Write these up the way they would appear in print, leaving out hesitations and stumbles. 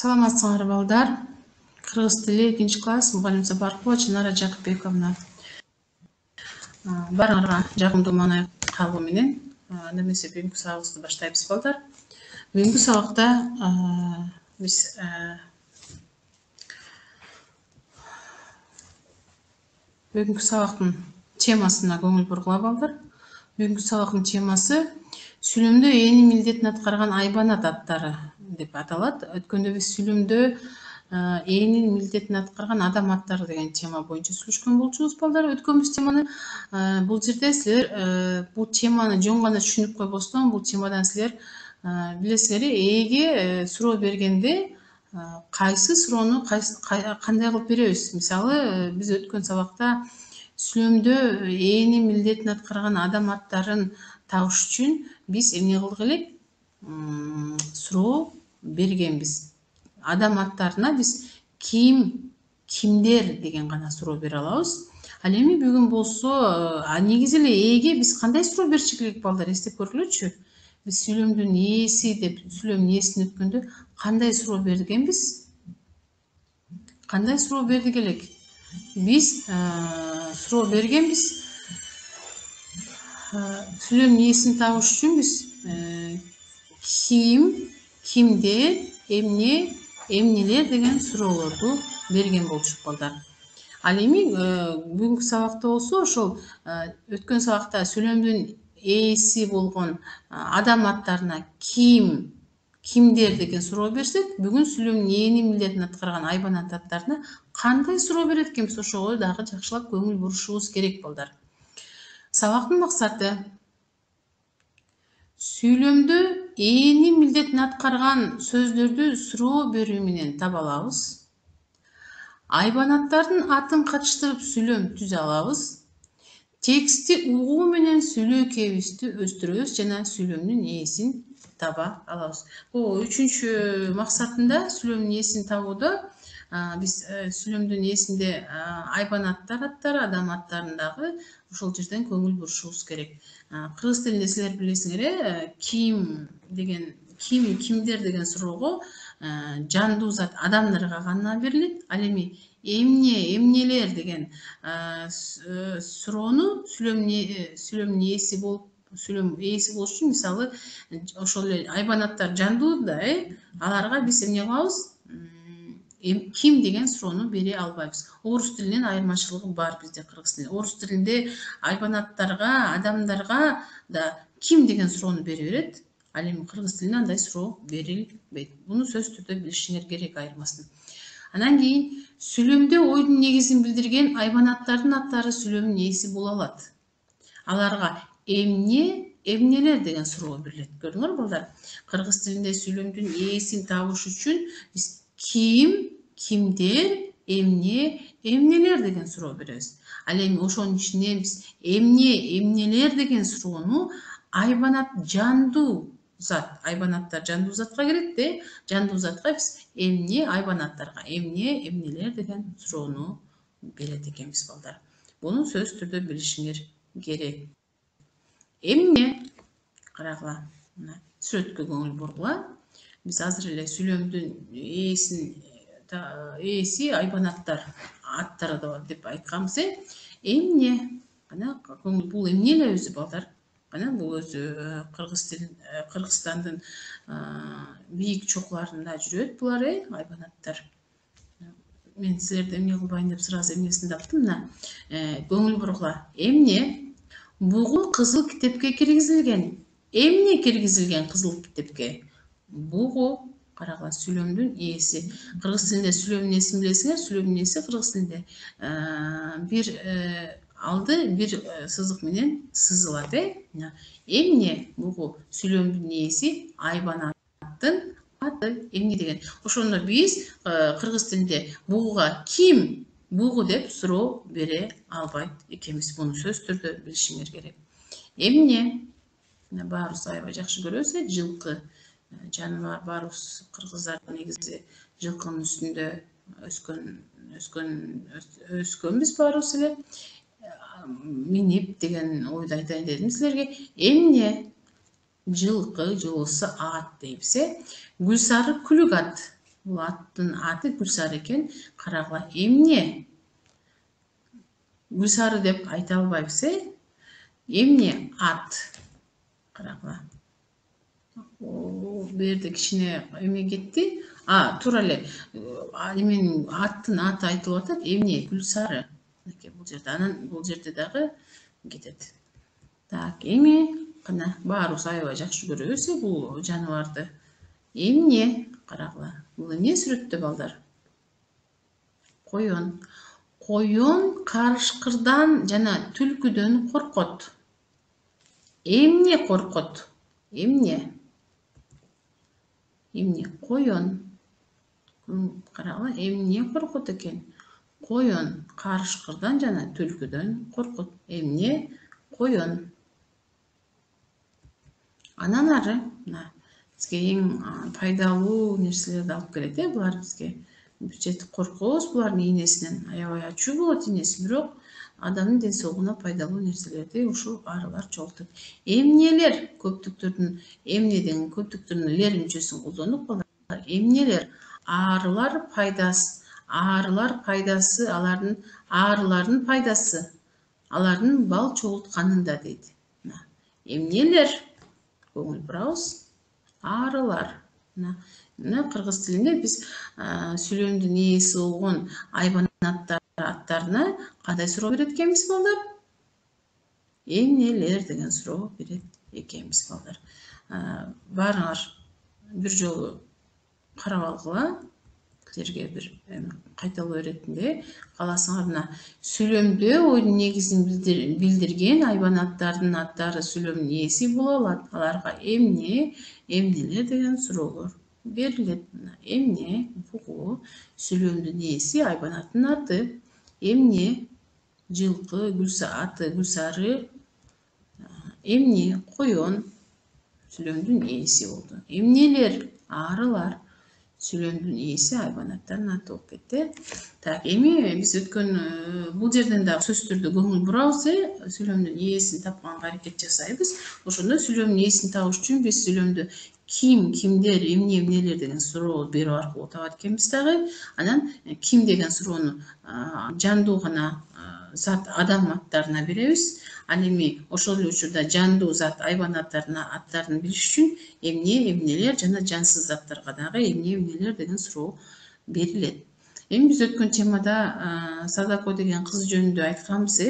Саламатсыңар балдар. Кыргыз тили 2-класс мугалим Сапаркова Чынара Жакыпбековна. Барыңарга жагымдуу маанай кабыл менен немесе бүгүнкү сабагыбызды баштайбыз балдар. Бүгүнкү сабакта биз бүгүнкү сабактын темасына көңүл бургула балдар. Бүгүнкү сабактын темасы сүйлөмдө эни милдетин аткарган айбанат аттары деп аталат. Өткөндө биз сүйлөмдө энин милдетин аткарган адам аттары деген тема боюнча сүйлөшкөн болчубуз балдар. Өткөнбүз теманы бул жерде силер бул теманы жөн гана түшүнүп койбостон, бул темадан силер билесиңер, ээге суроо бергенде кайсы суроону кандай кылып беребиз? Мисалы, биз өткөн сабакта сүйлөмдө эни милдетин аткарган адам аттарын табыш үчүн биз эмне кылдык элек? Суроо бергенбиз. Адам аттарына биз кимдер деген гана суроо бере алабыз. Ал эми бүгүн болсо, негизи эле ээге биз кандай суроо берчү элек балдар, эстеп көргүлөчү. Биз сүйлөмдүн ээси деп сүйлөмдүн ээсин өткөндө кандай суроо бергенбиз? Кандай суроо бердик элек? Биз суроо бергенбиз. Сүйлөмдүн ээсин табыш үчүн биз ким, кимдер, эмне, эмнелер деген суроолорду берген болчук балдар. Ал эми бүгүнкү сабакта болсо ошол өткөн сабакта сүйлөмдүн ээси болгон адам аттарына кимдер деген суроо берсек, бүгүн сүйлөмдүн эни милдетин аткарган айбанат аттарына кандай суроо берет экенбиз? Ошого дагы жакшылап көңүл бурушубуз керек балдар. Сабактын максаты сүйлөмдө эни милдетин аткарган сөздөрдү суроо берүү менен таба алабыз. Айбанаттардын атын катыштырып сүйлөм түзө алабыз. Текстти угуу менен сүйлөө кебибизди өстүрөбүз жана сүйлөмдүн ээсин таба алабыз. Бул үчүнчү максатында сүйлөмдүн ээсин табууда биз сүйлөмдүн ээсинде айбанаттар аттары, адам аттарындагы ошол жерден көңүл бурушубуз керек. Кыргыз тилинде силер билесиңер, кимдер деген суроого жандуу зат адамдарга гана берилет. Ал эми эмнелер деген суроону сүйлөмдүн ээси болуп, сүйлөм ээси болуш үчүн, мисалы, ошол эле айбанаттар жандуу да, аларга биз эмне кылабыз? Ким деген суроону бере албайбыз. Орус тилинен айырмачылыгы бар бизде кыргыз тилинде. Орус тилинде айбанаттарга, адамдарга да ким деген суроону бере берет. Ал эми кыргыз тилинде андай суроо берилбейт. Буну сөзсүз түрдө билишиңер керек айырмасын. Анан кийин сүйлөмдө ойдун негизин билдирген айбанаттардын аттары сүйлөмдүн ээси боло алат. Аларга эмнелер деген суроо берилет. Көрдүңөр балдар? Кыргыз тилинде сүйлөмдүн ээсин табыш үчүн биз кимдер, эмнелер деген суроо беребиз. Ал эми ошонун ичинен биз эмнелер деген суроону айбанат жандуу зат, айбанаттар жандуу затка кирет де, жандуу затка биз айбанаттарга эмнелер деген суроону берет экенбиз балдар. Буну сөзсүз түрдө билишиңер керек. Эмне? Карагыла, мына сүрөткө көңүл бургула. Биз азыр эле сүйлөмдүн ээси айбанаттар аттары деп айтканбыз. Эмне? Кана бул эмне эле өзү балдар? Кана бул өзү Кыргызстандын бийик чокуларында жүрөт булар, айбанаттар. Мен силерди эмне кылбайын деп сразу эмнесин таптым. Мына көңүл бургула. Эмне? Бугу кызыл китепке киргизилген. Эмне киргизилген кызыл китепке? Бугу. Карагыла, сүйлөмдүн ээси. Кыргыз тилинде сүйлөмдүн ээсин билесиңер, сүйлөмдүн ээси кыргыз тилинде бир алды бир сызык менен сызылат. Эмне? Бугу сүйлөмдүн ээси, айбанаттын аты эмне деген. Ошондо биз кыргыз тилинде бугуга ким, бугу деп суроо бере албайт экенбиз. Буну сөзсүз түрдө билишиңер керек. Эмне? Баарыбыз аябай жакшы көрөбүз, жылкы жаныбар. Баарыбыз кыргыздар негизи жылкынын үстүндө өскөнбүз баарыбыз эле. Минип деген ойду айтайын дедим силерге. Эмне? Жылкы, жылысы ат дейбиз. Гүлсары күлүк ат. Бул аттын аты Гүлсары экен. Карагыла, эмне Гүлсары деп айта албайбыз, эмне ат? Карагыла. Бу жерде кичине эме кетти. Туура эле. Эменин аттын аты айтылып атат. Эмне Гүлсары. Бул жерде анан бул жерде дагы кетет. Так, эми кана баарыбыз аябай жакшы көрөбүз бул жаныбарды. Эмне? Карагыла. Бул эмне сүрөттө балдар? Коён. Коён карышкырдан жана түлкүдөн коркот. Эмне коркот? Эмне? Эмне? Коён. Карагыла, эмне коркот экен? Коён карышкырдан жана түлкүдөн коркот. Эмне? Коён. Анан ары бизге эң пайдалуу нерселерди алып келет, булар бизге. Биз жетип коркобуз булардын ийнесинен. Аябай ачуу болот ийнеси, бирок адамдын ден соолугуна пайдалуу нерселерди ушул арылар чогултат. Эмнелер? Көптүктөрдүн эмне деген көптүктөрдүн лер мүчөсүн колдонуп балдар. Эмнелер? Арылар пайдасы. Арылар пайдасы, арылардын пайдасы. Алардын бал чогултканында дейт. Эмнелер? Көңүл бурабыз. Арылар. Мына кыргыз тилинде биз сүйлөмдүн ээси болгон айбанаттар аттарына кандай суроо берет экенбиз балдар? Эмнелер деген суроо берет экенбиз балдар. Баарыңар бир жолу карап алгыла. Силерге бир кайталоо иретинде кааласаңар мына сүйлөмдө ойдун негизин билдирген айбанаттардын аттары сүйлөмдүн ээси боло алат. Аларга эмне, эмнелер деген суроолор берилет. Эмне бугу сүйлөмдүн ээси айбанаттын аты. Эмне жылкы аты Гүлсары. Эмне коён сүйлөмдүн ээси болду. Эмнелер арылар сүйлөмдүн ээси айбанаттардын аты болуп кетти. Так, эми биз өткөн бул жерден дагы сөзсүз түрдө көңүл бурабыз, сүйлөмдүн ээсин тапканга аракет жасайбыз. Ошондо сүйлөмдүн ээсин табыш үчүн биз сүйлөмдү ким, кимдер, эмне, эмнелер деген суроо берүү аркылуу табат экенбиз дагы. Анан ким деген суроону жандуу гана зат адам аттарына беребиз. Ал эми ошол эле учурда жандуу зат айбанаттардын аттарын билиш үчүн эмне, эмнелер жана жансыз заттарга дагы эмне, эмнелер деген суроо берилет. Эми биз өткөн темада Садако деген кыз жөнүндө айтканбыз,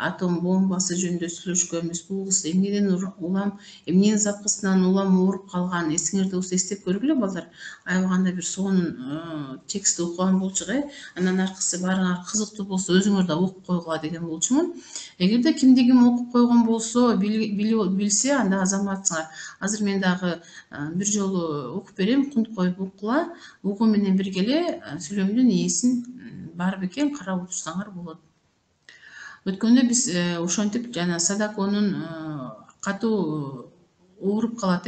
атом бомбасы жөнүндө сүйлөшкөнбүз. Бул кыз эмнеден улам, эмненин запасынан улам ооруп калган, эсиңерде болсо эстеп көргүлө балдар. Аябаганда бир сонун текстти окуган болчук, анан аркысы баарыңар кызыктуу болсо өзүңөр да окуп койгула деген болчумун. Эгерде кимди ким окуп койгон болсо, билсе, анда азаматсыңар. Азыр мен дагы бир жолу окуп берем, кунт коюп уккула. Угуу менен бирге эле сүйлөмдүн ээсин бар бекен карап отурсаңар болот. Өткөндө биз ошентип жана Садаконун катуу ооруп калат,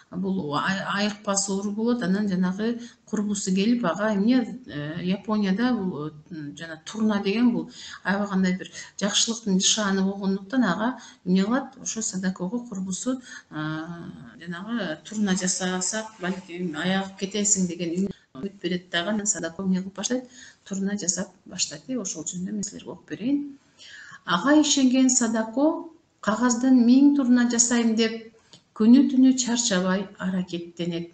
бул айыкпас оору болот. Анан жанагы курбусу келип, ага эмне Японияда бул жана турна деген бул аябагандай бир жакшылыктын нишаны болгондуктан ага эмне кылат? Ошо Садакого курбусу жанагы турна жасасак, балким аягып кетесиң деген үмүт берет дагы. Анан Садако эмне кылып баштайт? Турна жасап баштайт. Ошол жөнүндө мен силерге окуп берейин. Ага ишенген Садако кагаздан 1000 турна жасайм деп күнү түнү чарчабай аракеттенет.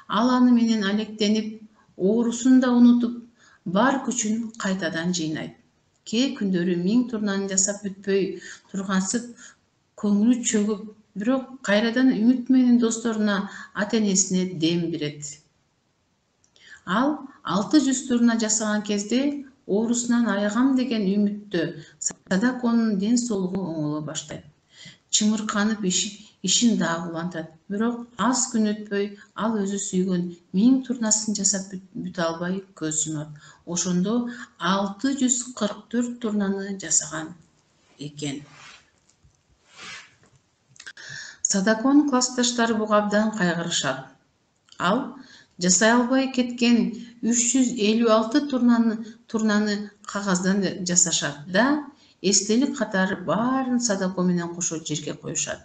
Ал аны менен алектенип, оорусун да унутуп, бар күчүн кайтадан жыйнайт. Кээ күндөрү 1000 турнаны жасап бүтпөй тургансып, көңүлү чөгүп, бирок кайрадан үмүт менен досторуна, ата-энесине дем берет. Ал 600 турна жасаган кезде оорусунан айыгам деген үмүттө Садаконун ден соолугу оңоло баштайт. Чымырканып ишин дагы улантат. Бирок аз күн өтпөй ал өзү сүйгөн 1000 турнасын жасап бүтө албай көз жумат. Ошондо 644 турнаны жасаган экен. Садаконун классташтары буга абдан кайгырышат. Ал жасай албай кеткен 356 турнаны кагаздан жасашат да эстелик катары баарын Садако менен кошо жерге коюшат.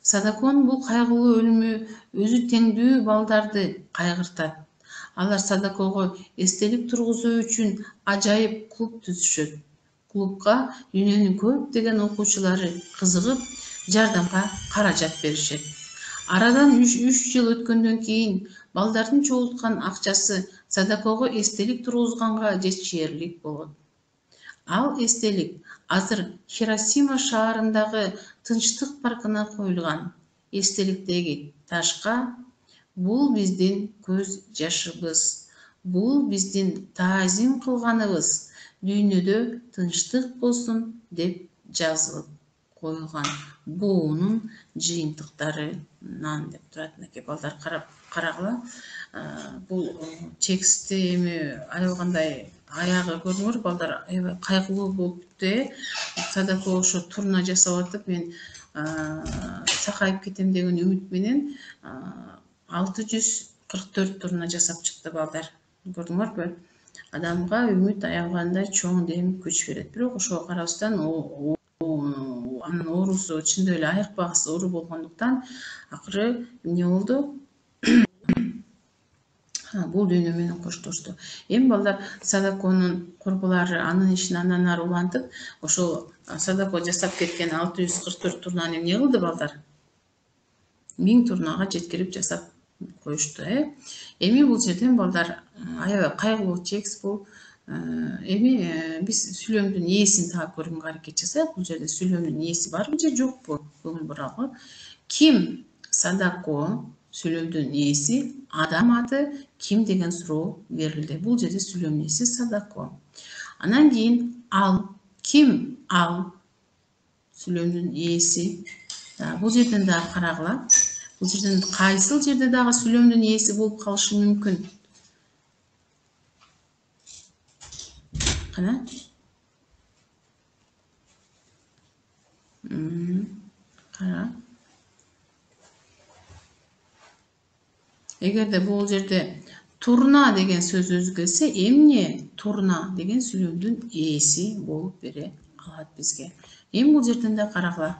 Садаконун бул кайгылуу өлүмү өзү теңдүү балдарды кайгыртат. Алар Садакого эстелик тургузуу үчүн ажайып клуб түзүшөт. Клубга дүйнөнүн көптөгөн окуучулары кызыгып, жардамга каражат беришет. Арадан 3 жыл өткөндөн кийин балдардын чогулткан акчасы Садакого эстелик тургузганга жетишерлик болот. Ал эстелик азыр Хиросима шаарындагы Тынчтык паркына коюлган. Эстеликтеги ташка бул биздин көз жашыбыз, бул биздин таазим кылганыбыз, дүйнөдө тынчтык болсун деп жазылып коюлган. Буунун жыйынтыктарынан деп турат. Мынакей балдар карагыла. Бул текстти эми аябагандай аягы көрдүңөр балдар, аябай кайгылуу болуп бүттү. Садако ошо турна жасап атып, мен сакайып кетем деген үмүт менен 644 турна жасап чыкты балдар. Көрдүңөрбү? Адамга үмүт аябагандай чоң дем күч берет. Бирок ошого карабастан анын оорусу чындап эле айыкпагыс оору болгондуктан акыры эмне болду? Бул дүйнө менен коштошту. Эми балдар Садаконун курбулары анын ишин андан ары улантып, ошол Садако жасап кеткен 644 турнаны эмне кылды балдар? 1000 турнага жеткирип жасап коюшту. Эми бул жерден балдар аябай кайгылуу текст бул. Эми биз сүйлөмдүн ээсин таап көргөнгө аракет жасайык. Бул жерде сүйлөмдүн ээси барбы же жокпу? Көңүл буралы. Ким Садако? Сүйлөмдүн ээси, адам аты ким деген суроо берилди. Бул жерде сүйлөмдүн ээси Садако. Анан кийин ал, ким ал? Сүйлөмдүн ээси. Бул жерден дагы карагыла. Бул жерден кайсыл жерде дагы сүйлөмдүн ээси болуп калышы мүмкүн? Кана? Кара. Эгерде бул жерде турна деген сөз өзгөрсө, эмне турна деген сүйлөмдүн ээси болуп бере алат бизге. Эми бул жерден да карагыла.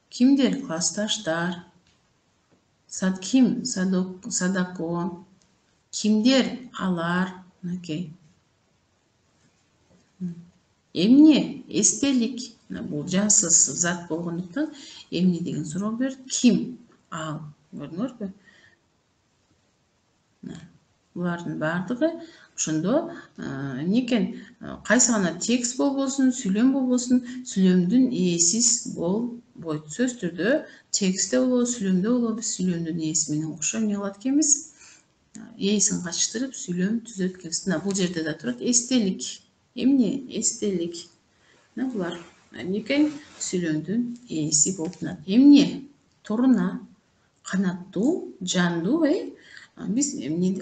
Кимдер? Классташтар. Ким? Садако. Кимдер? Алар. Мынакей. Эмне? Эстелик. Бул жансыз зат болгондуктан эмне деген суроо берди. Ким? Ал. Көрдүңөрбү? Булардын баардыгы ошондо эмне экен? Кайсы гана текст болбосун, сүйлөм болбосун, сүйлөмдүн ээсиз болбойт. Сөз түрдө текстте болобу, сүйлөмдө болобу, биз сүйлөмдүн ээси менен кошо эмне кылат экенбиз? Ээсин качыштырып сүйлөм түзөт экенбиз. Бул жерде да турат эстелик. Эмне? Эстелик. Булар эмне экен? Сүйлөмдүн ээси болуп турат. Эмне? Турна. Канаттуу, жандуу, биз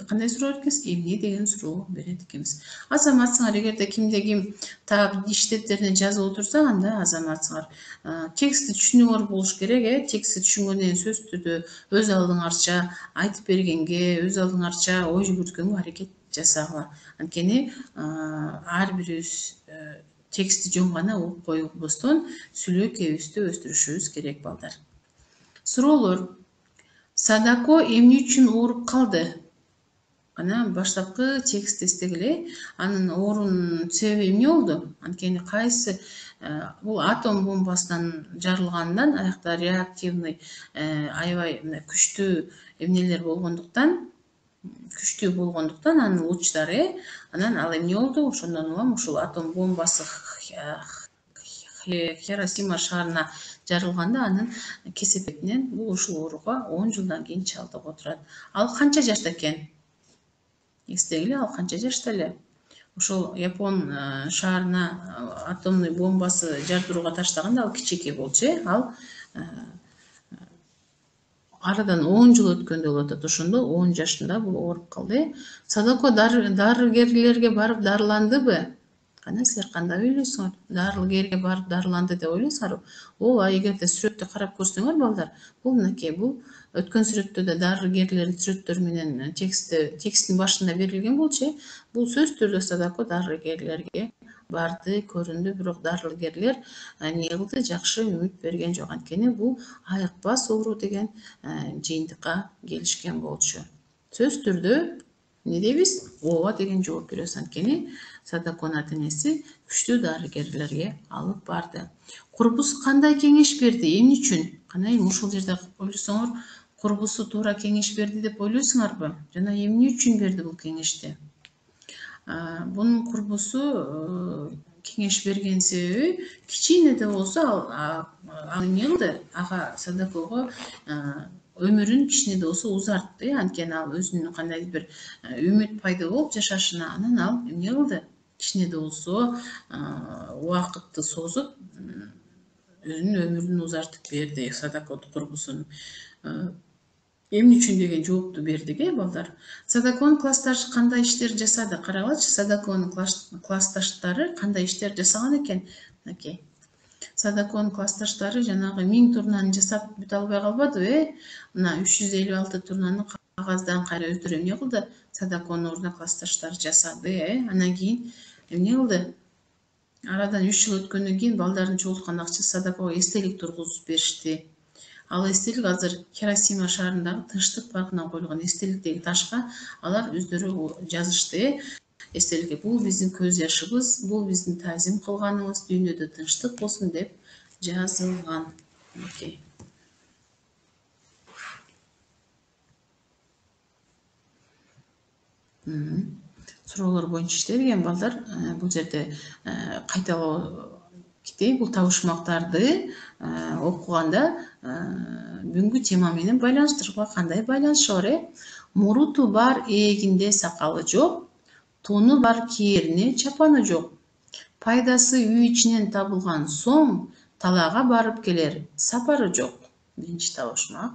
кандай суроо берет экенбиз? Эмне деген суроо берет экенбиз. Азаматсыңар, эгерде кимде ким таап иш деттерине жазып отурса, анда азаматсыңар. Текстти түшүнүүңөр болуш керек, текстти түшүнгөндөн кийин сөз түрдө өз алдыңарча айтып бергенге, өз алдыңарча ой жүгүрткөнгө аракет жасагыла. Анткени ар бирибиз текстти жөн гана угуп койбостон сүйлөй-кебибизди өстүрүшүбүз керек балдар. Суроолор. Садако эмне үчүн ооруп калды? Ана баштапкы текстти эстегиле. Анын оорунун себеби эмне болду? Анткени кайсы бул атом бомбасынан жарылгандан аякта реактивный аябай күчтүү эмнелер болгондуктан, анын лучтары, анан ал эмне болду? Ошондон улам ушул атом бомбасы Хиросима шаарына жарылганда анын кесепетинен бул ушул ооруга 10 жылдан кийин чалдыгып отурат. Ал канча жашта экен? Эстегиле, ал канча жашта эле? Ошол Япон шаарына атомный бомбасы жардырууга таштаганда ал кичинекей болчу, ал арадан 10 жыл өткөндө болуп атат. Ошондо 10 жашында бул ооруп калды. Садако дарыгерлерге барып дарыландыбы? Кана силер кандай ойлойсуңар? Дарыгерге барып дарыланды деп ойлойсуңарбы? Ооба, эгерде сүрөттү карап көрсөңөр балдар, бул мынакей, бул өткөн сүрөттө да дарыгерлердин сүрөттөрү менен тексттин башында берилген болчу. Бул сөз түрдө Садако дарыгерлерге барды, көрүндү, бирок дарыгерлер эмне кылды? Жакшы үмүт берген жок. Анткени бул айыкпас оору деген жыйынтыкка келишкен болчу. сөз түрдө не дейбиз? Ооба деген жооп беребиз. Анткени Садаконун ата-энеси күчтүү дарыгерлерге алып барды. Курбусу кандай кеңеш берди? Эмне үчүн? Кана эми ушул жерде ойлосоңор, курбусу туура кеңеш берди деп ойлойсуңарбы? Жана эмне үчүн берди бул кеңешти? Бунун курбусу кеңеш берген себеби кичине да болсо ал эмне кылды? Ага Садакого өмүрүн кичине да болсо узартты. Анткени ал өзүнүн кандайдыр бир үмүт пайда болуп жашашына, анан ал эмне кылды? Кичине да болсо убакытты созуп өзүнүн өмүрүн узартып берди. Садако курбусун эмне үчүн деген жоопту бердик, балдар. Садаконун классташы кандай иштер жасады? Карагылачы, Садаконун классташтары кандай иштер жасаган экен? Садаконун классташтары жанагы 1000 турнаны жасап бүтө албай калбадыбы, мына 356 турнаны кагаздан кайра өздөрү эмне кылды? Садаконун ордуна классташтары жасады, Анан кийин эмне кылды? Арадан 3 жыл өткөндөн кийин балдардын чогулткан акчасы Садакого эстелик тургузуп беришти. Ал эстелик азыр Хиросима шаарындагы Тынчтык паркына коюлган эстеликтеги ташка алар өздөрү жазышты. Эстеликке бул биздин көз жашыбыз, бул биздин таазим кылганыбыз, дүйнөдө тынчтык болсун деп жазылган. Суроолор боюнча иштелген, балдар. Бул жерде кайталоо кетейин. Бул табышмактарды окуганда бүгүнкү тема менен байланыштырууга кандай байланышы бар? Муруту бар, ээлегинде сакалы жок, тону бар, кийерине чапаны жок. Пайдасы үй ичинен табылган соң, талаага барып келер, сапары жок. Биринчи табышмак.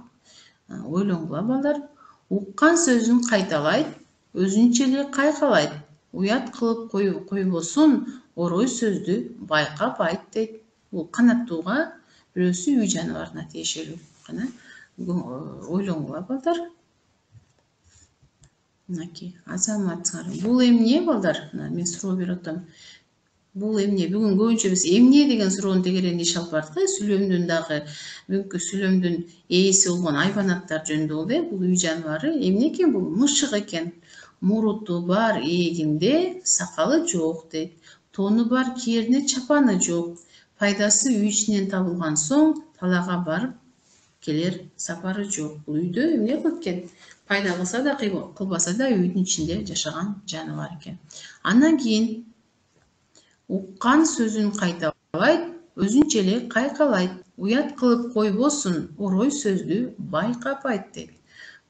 Ойлоңгула, балдар. Уккан сөзүн кайталайт, өзүнчө эле кайкалайт. Уят кылып койбосун, орой сөздү байкап айт дейт. Бул канаттууга, бирөөсү үй жаныбарына тиешелүү. Кана ойлоңгула, балдар. Азаматсыңар. Бул эмне, балдар? Мен суроо берип атам. Бул эмне? Бүгүн көбүнчө биз эмне деген суроонун тегерегинде иш алып бардык. Сүйлөмдүн дагы бүгүнкү сүйлөмдүн ээси болгон айбанаттар жөнүндө болду. Бул үй жаныбары эмне экен? Бул мышык экен. Муруту бар, ээлегинде сакалы жок дейт. Тону бар, кийерине чапаны жок. Пайдасы үй ичинен табылган соң, талаага барып келер, сапары жок. Бул үйдө эмне кылып экен? Пайда кылса да, кылбаса да үйдүн ичинде жашаган жаныбар экен. Андан кийин уккан сөзүн кайталайт, өзүнчө эле кайкалайт. Уят кылып койбосун, орой сөздү байкап айт дейт.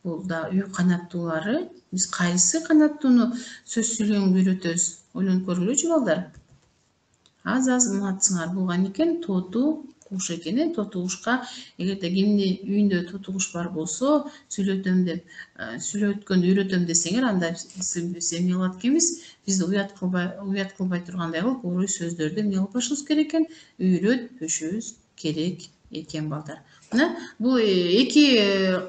Бул да үй канаттуулары. Биз кайсы канаттууну сөз сүйлөгөнгө үйрөтөбүз? Ойлонуп көргүлөчү, балдар. Азаматсыңар. Бул кандай экен? Тоту куш экен. Тоту кушка эгерде кимдин үйүндө тоту куш бар болсо, сүйлөткөндү үйрөтөм десеңер, анда биз эмне кылат экенбиз? Бизди уят кылбай тургандай кылып, орой сөздөрдү эмне кылып башыбыз керек экен? Үйрөтпөшүбүз керек экен, балдар. Мына бул эки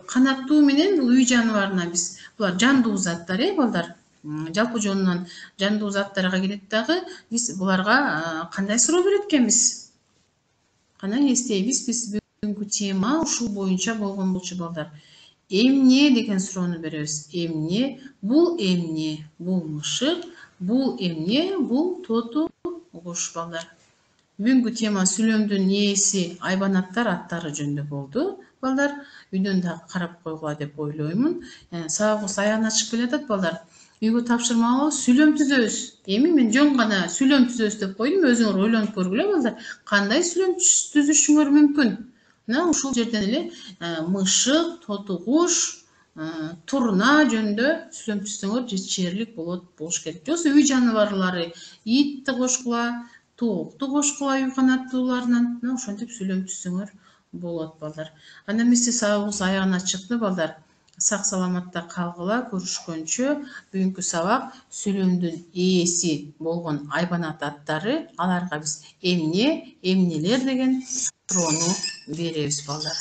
канаттуу менен бул үй жаныбарына биз, булар жандуу заттар, балдар. Жалпы жонунан жандуу заттарга келет дагы, биз буларга кандай суроо берет экенбиз? Кана эстейбиз, биз бүгүнкү тема ушул боюнча болгон болчу, балдар. Эмне деген суроону беребиз. Эмне? Бул эмне? Бул мышык. Бул эмне? Бул тоту куш, балдар. Бүгүнкү тема сүйлөмдүн ээси айбанаттар аттары жөнүндө болду, балдар. Үйдөн да карап койгула деп ойлоймун. Сабагыбыз аягына чыгып келатат, балдар. Үйгө тапшырма алабыз, сүйлөм түзөбүз. Эми мен жөн гана сүйлөм түзөбүз деп койдум. Өзүңөр ойлонуп көргүлө, балдар. Кандай сүйлөм түзүшүңөр мүмкүн? Мына ушул жерден эле мышык, тоту куш, турна жөнүндө сүйлөм түзсөңөр жетишерлик болуш керек. Жоксо үй жаныбарлары, итти кошкула, тоокту кошкула үй канаттууларынан, мына ошентип сүйлөм түзсөңөр болот, балдар. Андан эмесе сабагыбыз аягына чыкты, балдар. Сак саламатта калгыла, көрүшкөнчө. Бүгүнкү сабак сүйлөмдүн ээси болгон айбанат аттары, аларга биз эмне, эмнелер деген суроону беребиз, балдар.